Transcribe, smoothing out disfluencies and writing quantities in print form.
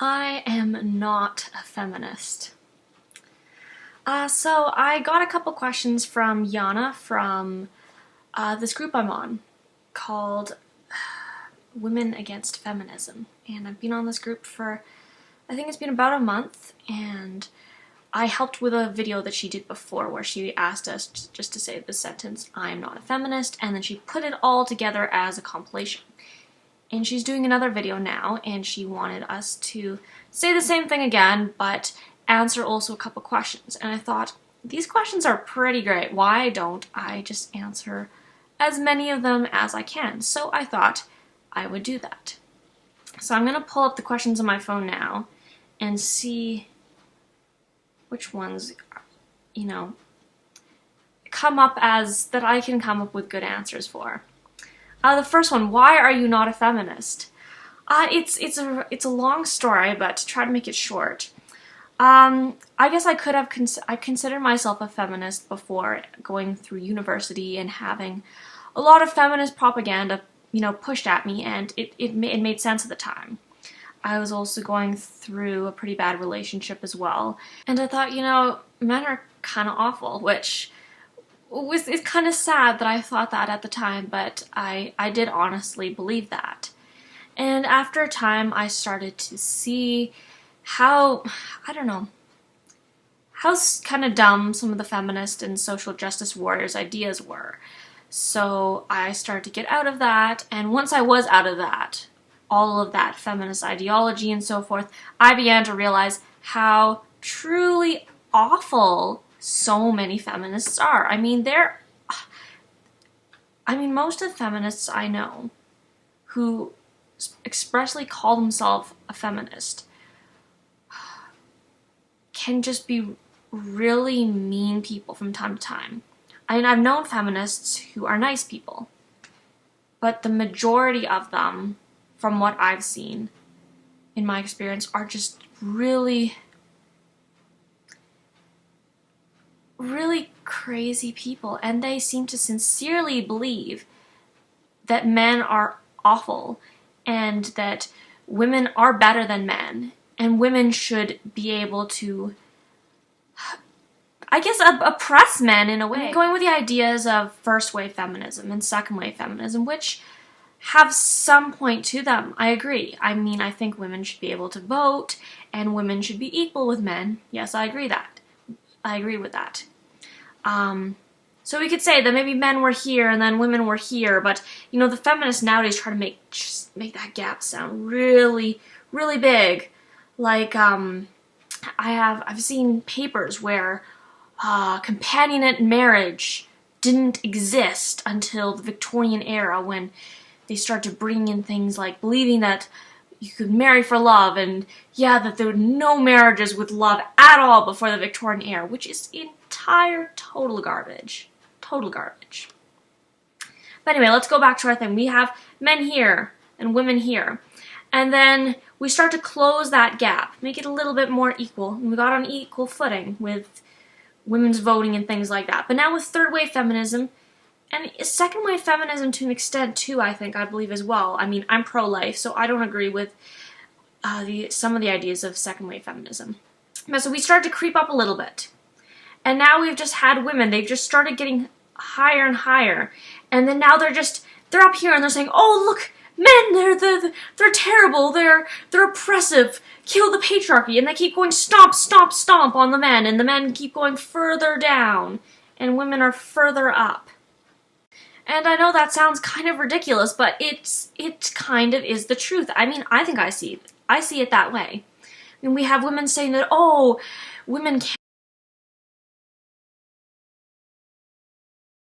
I am not a feminist. So I got a couple questions from Yana from this group I'm on called Women Against Feminism. And I've been on this group for, I think it's been about a month, and I helped with a video that she did before where she asked us just to say the sentence, "I am not a feminist," and then she put it all together as a compilation. And she's doing another video now, and she wanted us to say the same thing again, but answer also a couple questions. And I thought, these questions are pretty great. Why don't I just answer as many of them as I can? So I thought I would do that. So I'm going to pull up the questions on my phone now and see which ones, come up as that I can come up with good answers for. The first one, why are you not a feminist? It's a long story, but to try to make it short, I guess I could have I considered myself a feminist before going through university and having a lot of feminist propaganda, pushed at me, and it made sense at the time. I was also going through a pretty bad relationship as well, and I thought, men are kind of awful, which it's kind of sad that I thought that at the time, but I did honestly believe that. And after a time, I started to see how kind of dumb some of the feminist and social justice warriors' ideas were. So I started to get out of that, and once I was out of that, all of that feminist ideology and so forth, I began to realize how truly awful so many feminists are. Most of the feminists I know who expressly call themselves a feminist can just be really mean people from time to time. I've known feminists who are nice people, but the majority of them, from what I've seen in my experience, are just really crazy people, and they seem to sincerely believe that men are awful and that women are better than men, and women should be able to, I guess, oppress men in a way. Going with the ideas of first wave feminism and second wave feminism, which have some point to them. I agree. I think women should be able to vote, and women should be equal with men. Yes, I agree with that. So we could say that maybe men were here and then women were here, but the feminists nowadays try to make that gap sound really, really big. Like I've seen papers where companionate marriage didn't exist until the Victorian era, when they start to bring in things like believing that you could marry for love, and that there were no marriages with love at all before the Victorian era, which is total garbage. Total garbage. But anyway, let's go back to our thing. We have men here and women here. And then we start to close that gap, make it a little bit more equal. And we got on equal footing with women's voting and things like that. But now with third wave feminism, and second wave feminism to an extent too, I believe as well. I'm pro-life, so I don't agree with some of the ideas of second wave feminism. But so we started to creep up a little bit. And now we've just had women, they've just started getting higher and higher. And then now they're up here and they're saying, "Oh, look, men, they're terrible, they're oppressive, kill the patriarchy," and they keep going stomp, stomp, stomp on the men, and the men keep going further down, and women are further up. And I know that sounds kind of ridiculous, but it kind of is the truth. I think I see it that way. We have women saying that, "Oh, women can't